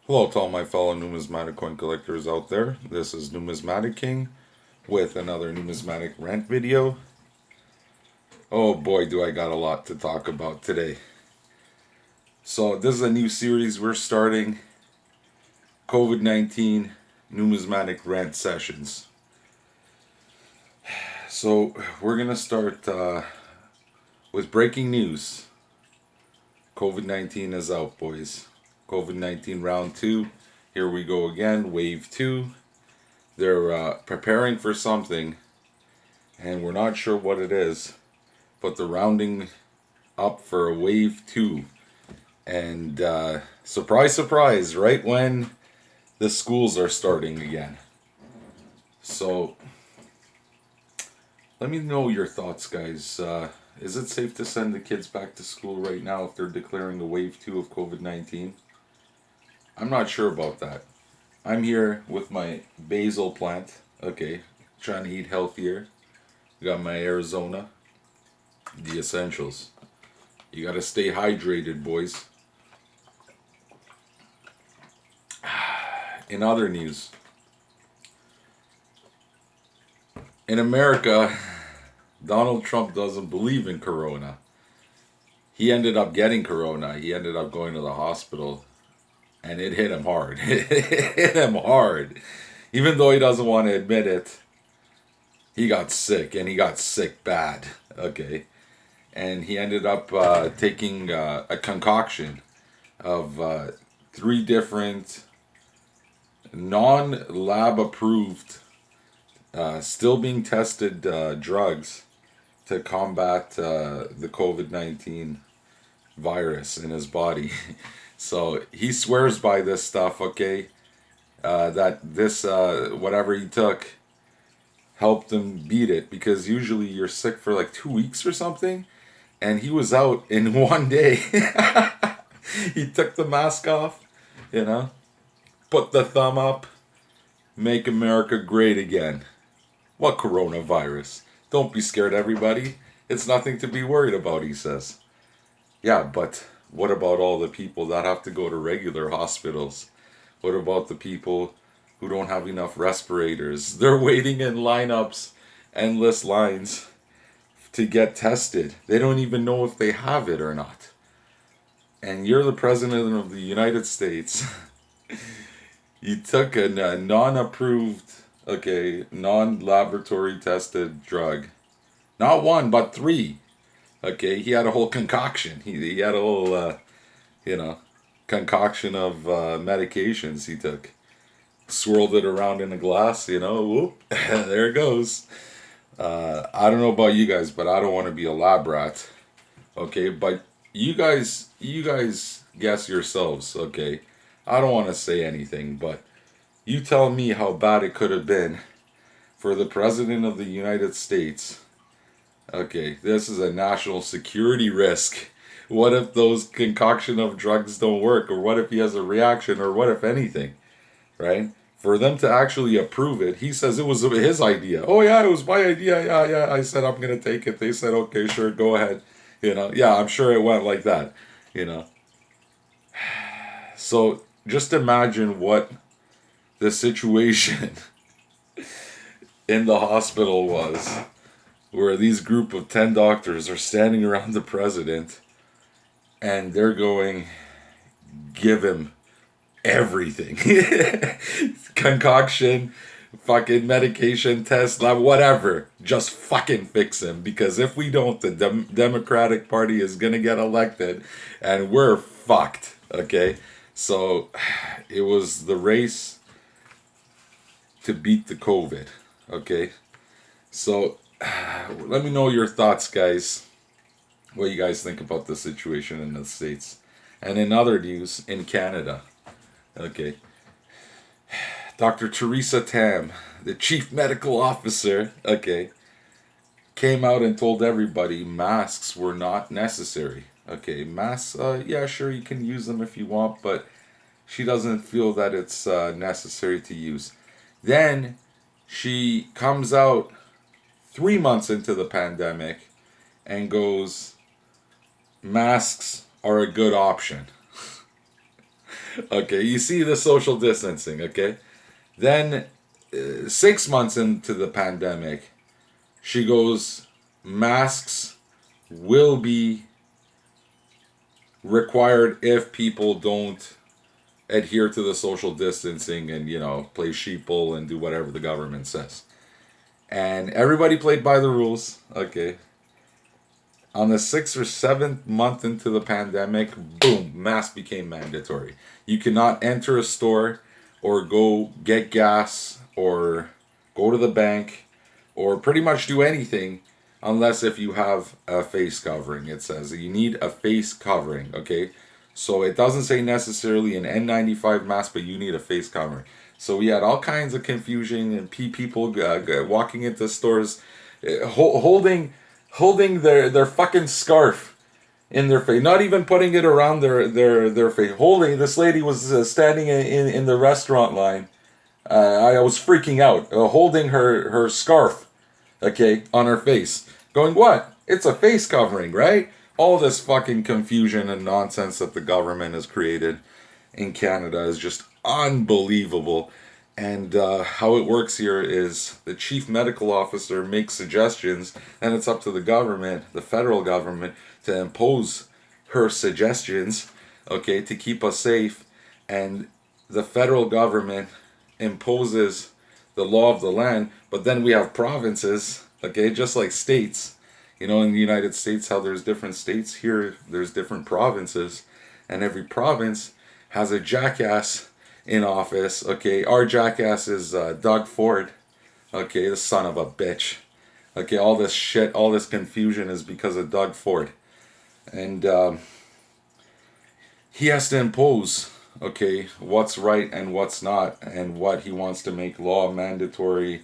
Hello to all my fellow numismatic coin collectors out there. This is Numismatic King with another numismatic rant video. Oh boy, do I got a lot to talk about today. So, this is a new series we're starting, COVID-19 numismatic rant sessions. So, we're going to start with breaking news. COVID-19 is out, boys. COVID-19 round 2. Here we go again, wave 2. They're preparing for something, and we're not sure what it is, but they're rounding up for a wave 2. And surprise, surprise, right when the schools are starting again. So, let me know your thoughts, guys. Is it safe to send the kids back to school right now if they're declaring a wave 2 of COVID-19? I'm not sure about that. I'm here with my basil plant, okay, trying to eat healthier. Got my Arizona, the essentials. You gotta stay hydrated, boys. In other news, in America, Donald Trump doesn't believe in Corona. He ended up getting Corona. He ended up going to the hospital, and it hit him hard. It hit him hard. Even though he doesn't want to admit it, he got sick, and he got sick bad. Okay. And he ended up taking a concoction of 3 different non-lab approved, still being tested drugs to combat the COVID-19 virus in his body. So he swears by this stuff, okay? That this, whatever he took, helped him beat it, because usually you're sick for like 2 weeks or something, and he was out in one day. He took the mask off, you know, put the thumb up, make America great again. What coronavirus? Don't be scared, everybody. It's nothing to be worried about, he says. Yeah, but what about all the people that have to go to regular hospitals? What about the people who don't have enough respirators? They're waiting in lineups, endless lines, to get tested. They don't even know if they have it or not. And you're the president of the United States. You took a non-approved, okay, non-laboratory tested drug. Not one, but 3. Okay, he had a whole concoction. He had a whole, you know, concoction of medications he took. Swirled it around in a glass, whoop, there it goes. I don't know about you guys, but I don't want to be a lab rat. Okay, but you guys guess yourselves, okay? I don't want to say anything, but you tell me how bad it could have been for the President of the United States. Okay, this is a national security risk. What if those concoction of drugs don't work? Or what if he has a reaction? Or what if anything? Right? For them to actually approve it, he says it was his idea. Oh, yeah, it was my idea. Yeah, yeah. I said, I'm going to take it. They said, okay, sure, go ahead. Yeah, I'm sure it went like that. You know, so just imagine what the situation in the hospital was, where these group of 10 doctors are standing around the president, and they're going, give him everything. Concoction, fucking medication, test lab, whatever. Just fucking fix him, because if we don't, the Democratic Party is gonna get elected, and we're fucked. Okay, so it was the race to beat the COVID. Okay, so let me know your thoughts, guys. What you guys think about the situation in the States. And in other news, in Canada. Okay. Dr. Teresa Tam, the chief medical officer, okay, came out and told everybody masks were not necessary. Okay, masks, yeah, sure, you can use them if you want, but she doesn't feel that it's necessary to use. Then she comes out 3 months into the pandemic and goes, masks are a good option. Okay, you see the social distancing, okay? Then 6 months into the pandemic, she goes, masks will be required if people don't adhere to the social distancing and, play sheeple and do whatever the government says. And everybody played by the rules, okay? On the 6th or 7th month into the pandemic, boom, mask became mandatory. You cannot enter a store or go get gas or go to the bank or pretty much do anything unless if you have a face covering. It says you need a face covering, okay? So it doesn't say necessarily an N95 mask, but you need a face covering. So we had all kinds of confusion and people walking into stores holding their fucking scarf in their face, not even putting it around their face. Holding, this lady was standing in the restaurant line. I was freaking out, holding her scarf, okay, on her face, going, what? It's a face covering, right? All this fucking confusion and nonsense that the government has created in Canada is just unbelievable. And how it works here is the chief medical officer makes suggestions, and it's up to the government, the federal government, to impose her suggestions, okay, to keep us safe. And the federal government imposes the law of the land, but then we have provinces, okay, just like states. In the United States, how there's different states, here there's different provinces, and every province has a jackass in office, okay? Our jackass is Doug Ford, okay, the son of a bitch. Okay, all this shit, all this confusion is because of Doug Ford. And he has to impose, okay, what's right and what's not, and what he wants to make law mandatory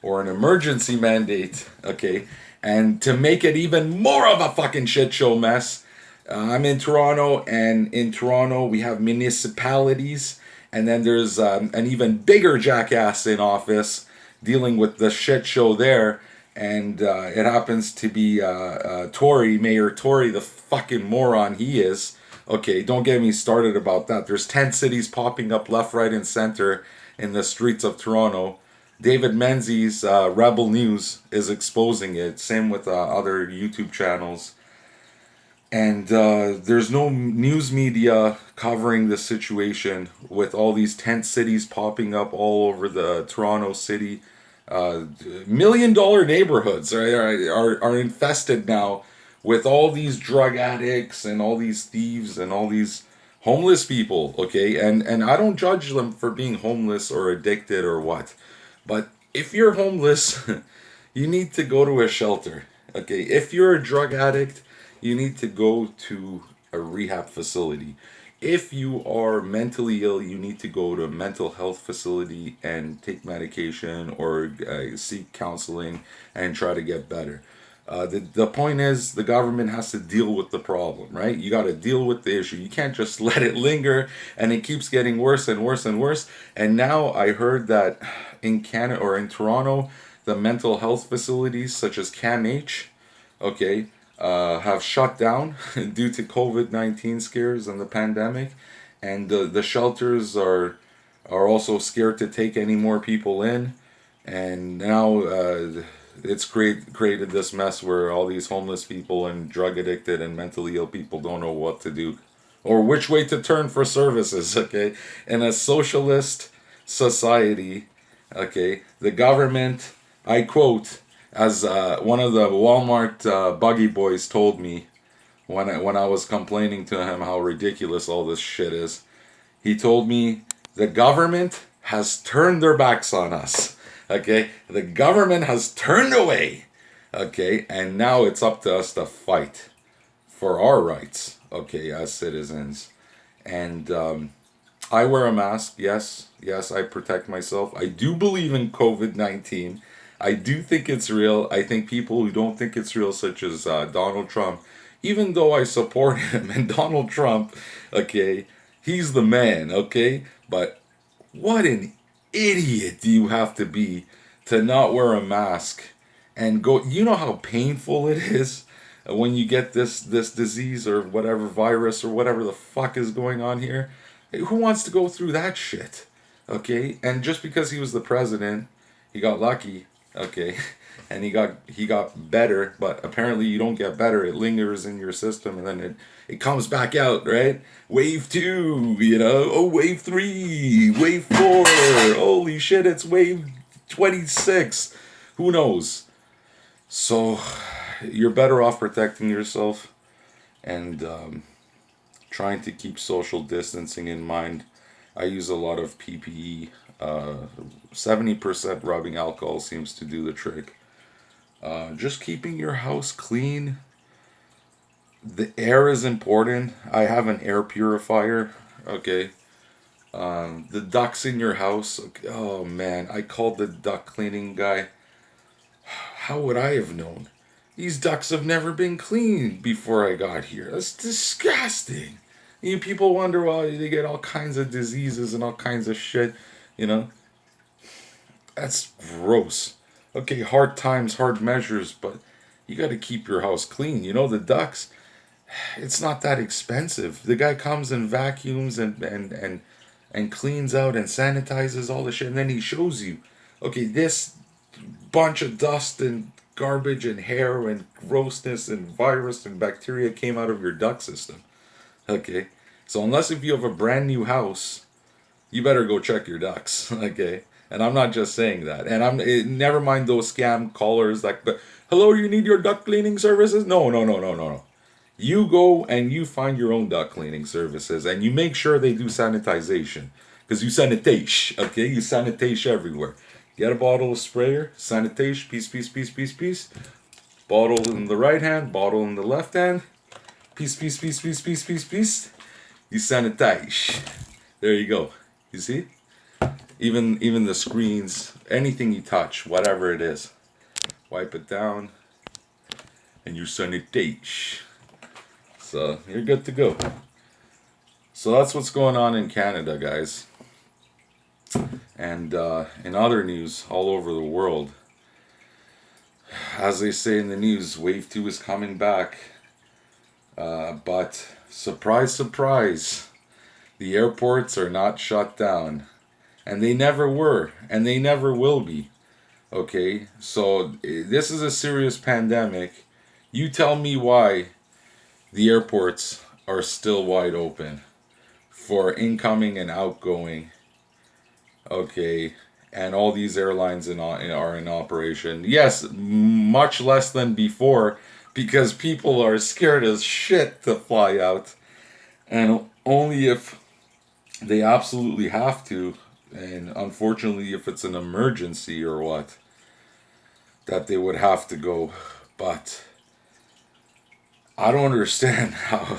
or an emergency mandate, okay? And to make it even more of a fucking shit show mess, I'm in Toronto, and in Toronto we have municipalities, and then there's an even bigger jackass in office dealing with the shit show there, and it happens to be Mayor Tory, the fucking moron he is. Okay, don't get me started about that. There's 10 cities popping up left, right, and center in the streets of Toronto. David Menzies, Rebel News, is exposing it. Same with other YouTube channels. And there's no news media covering the situation with all these tent cities popping up all over the Toronto city. $1 million neighborhoods are infested now with all these drug addicts and all these thieves and all these homeless people, okay? And I don't judge them for being homeless or addicted or what. But if you're homeless, you need to go to a shelter, okay? If you're a drug addict, you need to go to a rehab facility. If you are mentally ill, you need to go to a mental health facility and take medication or seek counseling and try to get better. The point is, the government has to deal with the problem, right? You got to deal with the issue. You can't just let it linger and it keeps getting worse and worse and worse. And now I heard that in Canada or in Toronto, the mental health facilities such as CAMH, okay, have shut down due to COVID-19 scares and the pandemic, and the shelters are also scared to take any more people in, and now it's created this mess where all these homeless people and drug addicted and mentally ill people don't know what to do or which way to turn for services. Okay, in a socialist society, okay, the government, I quote, as one of the Walmart buggy boys told me when I was complaining to him how ridiculous all this shit is. He told me the government has turned their backs on us. Okay, the government has turned away. Okay, and now it's up to us to fight for our rights. Okay, as citizens, and I wear a mask. Yes, I protect myself. I do believe in COVID-19. I do think it's real. I think people who don't think it's real, such as Donald Trump, even though I support him and Donald Trump, okay, he's the man, okay? But what an idiot do you have to be to not wear a mask and go? You know how painful it is when you get this disease or whatever virus or whatever the fuck is going on here. Who wants to go through that shit? Okay, and just because he was the president, he got lucky. Okay, and he got better, but apparently you don't get better. It lingers in your system, and then it comes back out, right? Wave 2, oh, wave 3, wave 4. Holy shit, it's wave 26. Who knows? So you're better off protecting yourself and trying to keep social distancing in mind. I use a lot of PPE. 70% rubbing alcohol seems to do the trick. Just keeping your house clean. The air is important. I have an air purifier. Okay. The ducts in your house. Okay. Oh man, I called the duct cleaning guy. How would I have known? These ducks have never been cleaned before I got here. That's disgusting. People wonder why they get all kinds of diseases and all kinds of shit, you know? That's gross. Okay, hard times, hard measures, but you got to keep your house clean. The ducks, it's not that expensive. The guy comes and vacuums and cleans out and sanitizes all the shit, and then he shows you, okay, this bunch of dust and garbage and hair and grossness and virus and bacteria came out of your duct system. Okay, so unless if you have a brand new house, you better go check your ducts. Okay, and I'm not just saying that. And never mind those scam callers like, but hello, you need your duct cleaning services? No, no, no, no, no, no. You go and you find your own duct cleaning services, and you make sure they do sanitization, because you sanitation. Okay, you sanitation everywhere. Get a bottle of sprayer, sanitation, piece. Bottle in the right hand, bottle in the left hand. Piece. You sanitize. There you go. You see? Even the screens, anything you touch, whatever it is, wipe it down, and you sanitage. So you're good to go. So that's what's going on in Canada, guys. And in other news, all over the world, as they say in the news, Wave 2 is coming back. But surprise, surprise, the airports are not shut down. And they never were, and they never will be. Okay, so this is a serious pandemic. You tell me why the airports are still wide open for incoming and outgoing. Okay, and all these airlines are in operation. Yes, much less than before, because people are scared as shit to fly out, and only if they absolutely have to, and unfortunately if it's an emergency or what, that they would have to go. But I don't understand how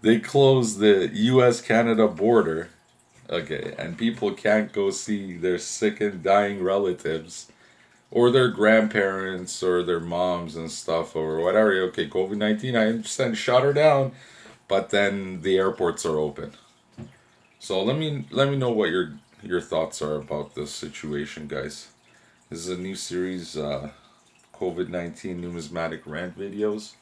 they closed the US-Canada border, okay, and people can't go see their sick and dying relatives or their grandparents or their moms and stuff or whatever. Okay, COVID-19, I understand, shut her down, but then the airports are open. So let me know what your thoughts are about this situation, guys. This is a new series, COVID-19 Numismatic Rant videos.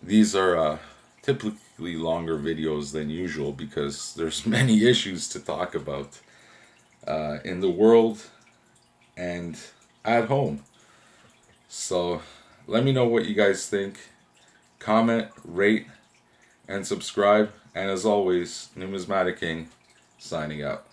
These are typically longer videos than usual because there's many issues to talk about in the world and at home. So let me know what you guys think. Comment, rate, and subscribe. And as always, Numismatic King signing out.